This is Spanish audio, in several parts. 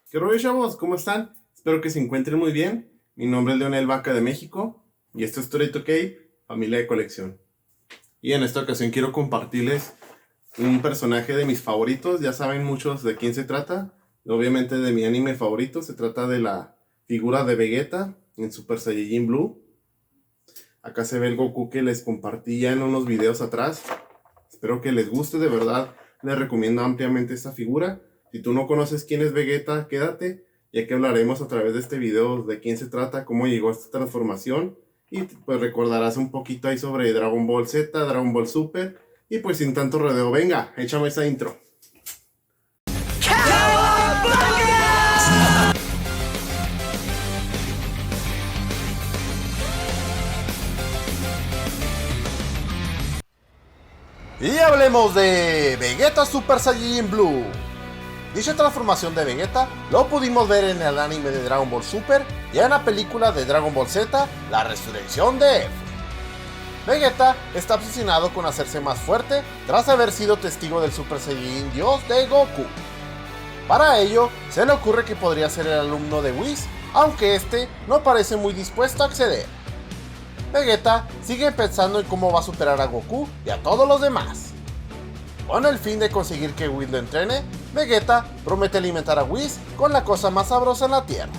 ¿Qué rollo, chavos? ¿Cómo están? Espero que se encuentren muy bien. Mi nombre es Leonel Vaca de México y esto es Story to Cape, familia de colección. Y en esta ocasión quiero compartirles un personaje de mis favoritos. Ya saben muchos de quién se trata. Obviamente de mi anime favorito. Se trata de la figura de Vegeta en Super Saiyajin Blue. Acá se ve el Goku que les compartí ya en unos videos atrás. Espero que les guste, de verdad. Les recomiendo ampliamente esta figura. Si tú no conoces quién es Vegeta, quédate, ya que hablaremos a través de este video de quién se trata, cómo llegó a esta transformación, y pues recordarás un poquito ahí sobre Dragon Ball Z, Dragon Ball Super, y pues sin tanto rodeo, venga, échame esa intro. Y hablemos de Vegeta Super Saiyajin Blue. Dicha transformación de Vegeta lo pudimos ver en el anime de Dragon Ball Super y en la película de Dragon Ball Z, La Resurrección de F. Vegeta está obsesionado con hacerse más fuerte tras haber sido testigo del Super Saiyajin Dios de Goku. Para ello, se le ocurre que podría ser el alumno de Whis, aunque este no parece muy dispuesto a acceder. Vegeta sigue pensando en cómo va a superar a Goku y a todos los demás. Con el fin de conseguir que Whis lo entrene, Vegeta promete alimentar a Whis con la cosa más sabrosa en la tierra.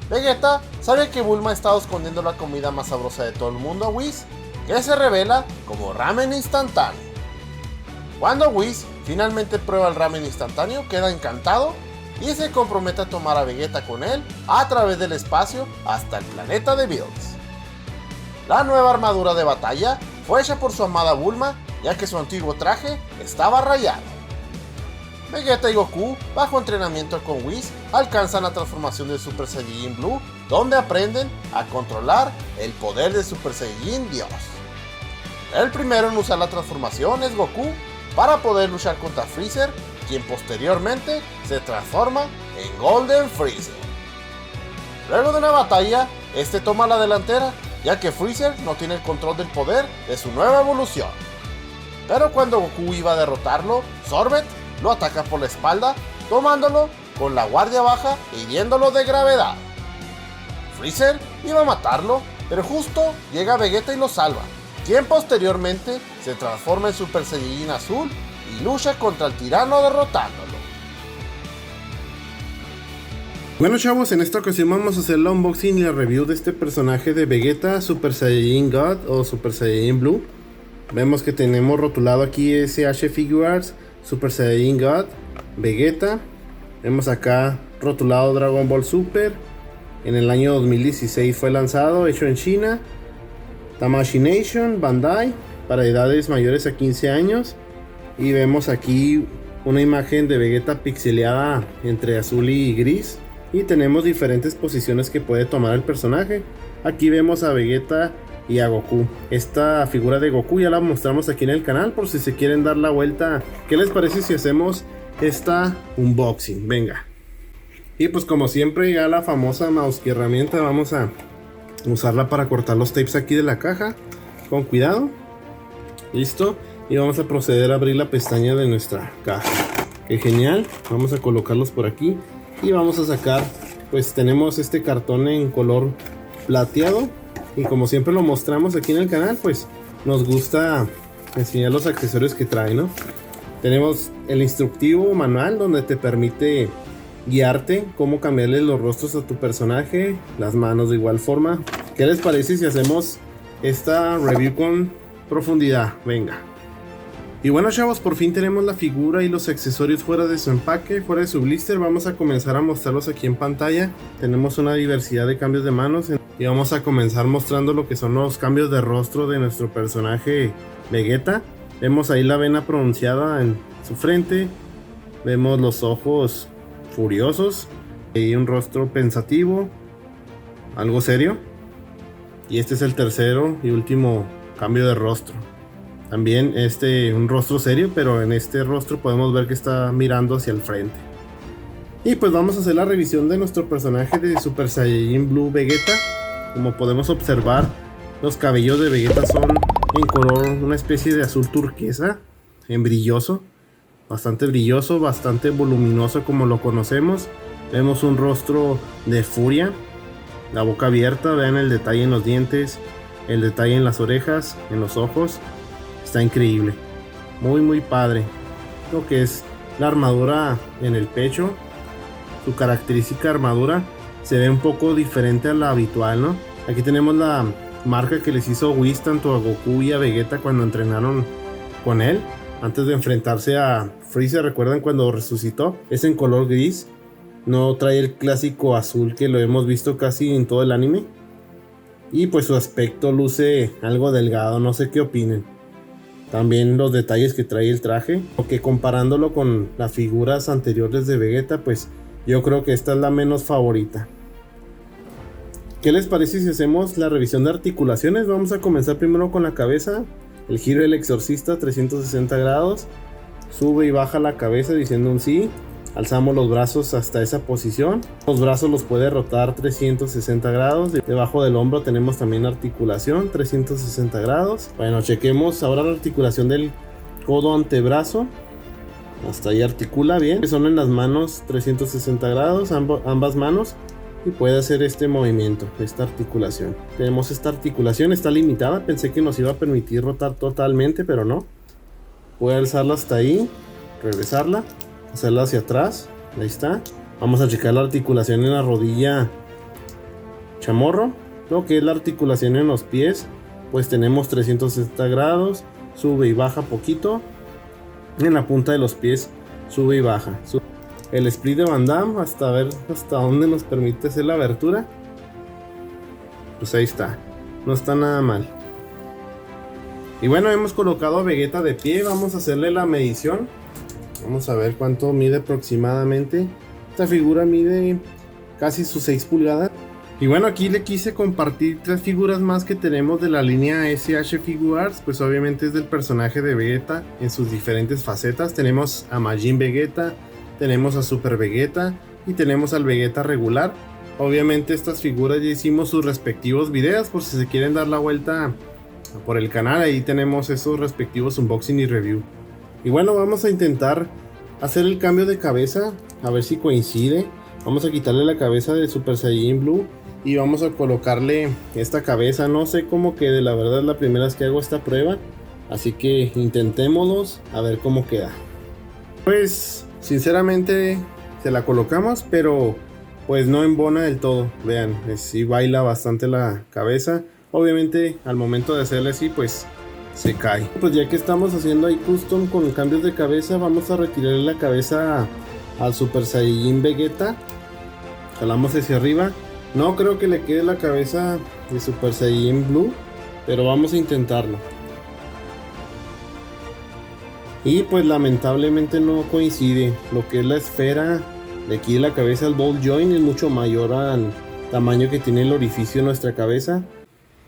Vegeta sabe que Bulma ha estado escondiendo la comida más sabrosa de todo el mundo a Whis, que se revela como ramen instantáneo. Cuando Whis finalmente prueba el ramen instantáneo, queda encantado y se compromete a tomar a Vegeta con él a través del espacio hasta el planeta de Bills. La nueva armadura de batalla fue hecha por su amada Bulma, ya que su antiguo traje estaba rayado. Vegeta y Goku, bajo entrenamiento con Whis, alcanzan la transformación de Super Saiyajin Blue, donde aprenden a controlar el poder de Super Saiyajin Dios. El primero en usar la transformación es Goku, para poder luchar contra Freezer, quien posteriormente se transforma en Golden Freezer. Luego de una batalla, este toma la delantera, ya que Freezer no tiene el control del poder de su nueva evolución. Pero cuando Goku iba a derrotarlo, Sorbet lo ataca por la espalda, tomándolo con la guardia baja e hiriéndolo de gravedad. Freezer iba a matarlo, pero justo llega Vegeta y lo salva, quien posteriormente se transforma en Super Saiyajin Azul y lucha contra el tirano derrotándolo. Bueno, chavos, en esta ocasión vamos a hacer la unboxing y la review de este personaje de Vegeta Super Saiyajin God o Super Saiyajin Blue. Vemos que tenemos rotulado aquí SH Figuarts Super Saiyajin God Vegeta. Vemos acá rotulado Dragon Ball Super. En el año 2016 fue lanzado, hecho en China. Tamashii Nation, Bandai, para edades mayores a 15 años. Y vemos aquí una imagen de Vegeta pixeleada entre azul y gris. Y tenemos diferentes posiciones que puede tomar el personaje. Aquí vemos a Vegeta y a Goku. Esta figura de Goku ya la mostramos aquí en el canal, por si se quieren dar la vuelta. ¿Qué les parece si hacemos esta unboxing? Venga. Y pues como siempre, ya la famosa mouse herramienta, vamos a usarla para cortar los tapes aquí de la caja con cuidado. Listo. Y vamos a proceder a abrir la pestaña de nuestra caja. Qué genial. Vamos a colocarlos por aquí y vamos a sacar, pues tenemos este cartón en color plateado. Y como siempre lo mostramos aquí en el canal, pues nos gusta enseñar los accesorios que trae, ¿no? Tenemos el instructivo manual donde te permite guiarte cómo cambiarle los rostros a tu personaje, las manos de igual forma. ¿Qué les parece si hacemos esta review con profundidad? Venga. Y bueno, chavos, por fin tenemos la figura y los accesorios fuera de su empaque, fuera de su blister. Vamos a comenzar a mostrarlos aquí en pantalla. Tenemos una diversidad de cambios de manos y vamos a comenzar mostrando lo que son los cambios de rostro de nuestro personaje Vegeta. Vemos ahí la vena pronunciada en su frente. Vemos los ojos furiosos y un rostro pensativo, algo serio. Y este es el tercero y último cambio de rostro. También un rostro serio, pero en este rostro podemos ver que está mirando hacia el frente. Y pues vamos a hacer la revisión de nuestro personaje de Super Saiyajin Blue Vegeta. Como podemos observar, los cabellos de Vegeta son en color una especie de azul turquesa, en brilloso, bastante voluminoso como lo conocemos. Vemos un rostro de furia, la boca abierta, vean el detalle en los dientes, el detalle en las orejas, en los ojos. Está increíble, muy padre. Lo que es la armadura en el pecho, su característica armadura se ve un poco diferente a la habitual, ¿no? Aquí tenemos la marca que les hizo Whis tanto a Goku y a Vegeta cuando entrenaron con él antes de enfrentarse a Freezer. ¿Recuerdan cuando resucitó? Es en color gris, no trae el clásico azul que lo hemos visto casi en todo el anime. Y pues su aspecto luce algo delgado, no sé qué opinen. También los detalles que trae el traje, aunque comparándolo con las figuras anteriores de Vegeta, pues yo creo que esta es la menos favorita. ¿Qué les parece si hacemos la revisión de articulaciones? Vamos a comenzar primero con la cabeza. El giro del exorcista 360 grados. Sube y baja la cabeza diciendo un sí. Alzamos los brazos hasta esa posición. Los brazos los puede rotar 360 grados. Debajo del hombro tenemos también articulación 360 grados. Bueno, chequemos ahora la articulación del codo antebrazo. Hasta ahí articula bien. Son en las manos 360 grados, ambas manos. Y puede hacer este movimiento, esta articulación. Tenemos esta articulación, está limitada. Pensé que nos iba a permitir rotar totalmente, pero no. Puede alzarla hasta ahí, regresarla, hacerla hacia atrás. Ahí está. Vamos a checar la articulación en la rodilla chamorro. Lo que es la articulación en los pies, pues tenemos 360 grados. Sube y baja poquito. En la punta de los pies sube y baja. El split de Van Damme, hasta ver hasta dónde nos permite hacer la abertura. Pues ahí está, no está nada mal. Y bueno, hemos colocado a Vegeta de pie. Vamos a hacerle la medición. Vamos a ver cuánto mide aproximadamente. Esta figura mide casi sus 6 pulgadas. Y bueno, aquí le quise compartir 3 figuras más que tenemos de la línea SH Figuarts. Pues obviamente es del personaje de Vegeta en sus diferentes facetas. Tenemos a Majin Vegeta, tenemos a Super Vegeta y tenemos al Vegeta regular. Obviamente estas figuras ya hicimos sus respectivos videos, por si se quieren dar la vuelta por el canal. Ahí tenemos esos respectivos unboxing y review. Y bueno, vamos a intentar hacer el cambio de cabeza, a ver si coincide. Vamos a quitarle la cabeza de Super Saiyajin Blue y vamos a colocarle esta cabeza. No sé cómo quede, la verdad es la primera vez que hago esta prueba, así que intentémoslos a ver cómo queda. Pues sinceramente se la colocamos, pero pues no embona del todo. Vean, sí baila bastante la cabeza. Obviamente al momento de hacerle así pues se cae. Pues ya que estamos haciendo ahí custom con cambios de cabeza, vamos a retirarle la cabeza al Super Saiyajin Vegeta. Jalamos hacia arriba. No creo que le quede la cabeza de Super Saiyajin Blue, pero vamos a intentarlo. Y pues lamentablemente no coincide. Lo que es la esfera de aquí de la cabeza, el ball joint, es mucho mayor al tamaño que tiene el orificio de nuestra cabeza.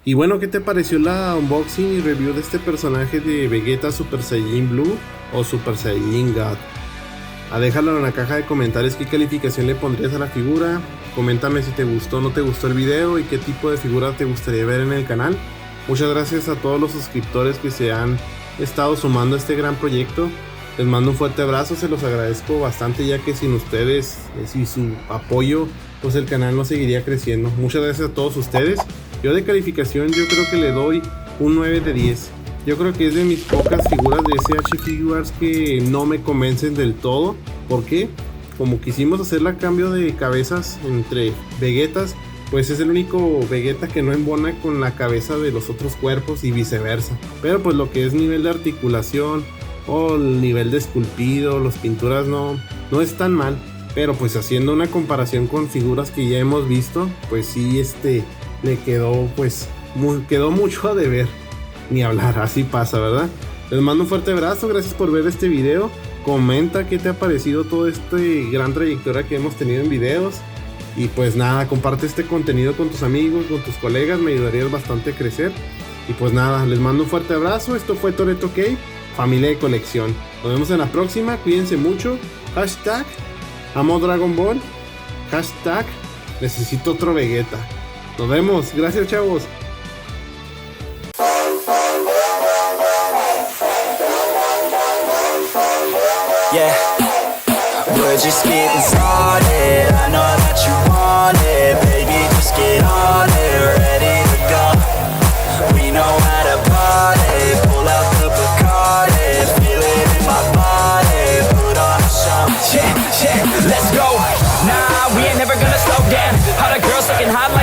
Y bueno, ¿qué te pareció la unboxing y review de este personaje de Vegeta Super Saiyajin Blue o Super Saiyajin God? Déjalo en la caja de comentarios qué calificación le pondrías a la figura. Coméntame si te gustó o no te gustó el video y qué tipo de figura te gustaría ver en el canal. Muchas gracias a todos los suscriptores que se han estado sumando a este gran proyecto. Les mando un fuerte abrazo, se los agradezco bastante, ya que sin ustedes y su apoyo pues el canal no seguiría creciendo. Muchas gracias a todos ustedes. Yo de calificación yo creo que le doy un 9 de 10. Yo creo que es de mis pocas figuras de SH Figuarts que no me convencen del todo. ¿Por qué? Como quisimos hacer el cambio de cabezas entre Vegetas, pues es el único Vegeta que no embona con la cabeza de los otros cuerpos y viceversa. Pero pues lo que es nivel de articulación o el nivel de esculpido, las pinturas no es tan mal. Pero pues haciendo una comparación con figuras que ya hemos visto, pues sí le quedó quedó mucho a deber. Ni hablar, así pasa, ¿verdad? Les mando un fuerte abrazo, gracias por ver este video. Comenta qué te ha parecido todo este gran trayectoria que hemos tenido en videos. Y pues nada, comparte este contenido con tus amigos, con tus colegas, me ayudarías bastante a crecer. Y pues nada, les mando un fuerte abrazo. Esto fue Toretto Cape, familia de colección. Nos vemos en la próxima, cuídense mucho. Hashtag amo Dragon Ball. Hashtag necesito otro Vegeta. Nos vemos, gracias chavos. Yeah, we're just getting started. I know Yeah, let's go. Nah, we ain't never gonna slow down. All the girls looking hot like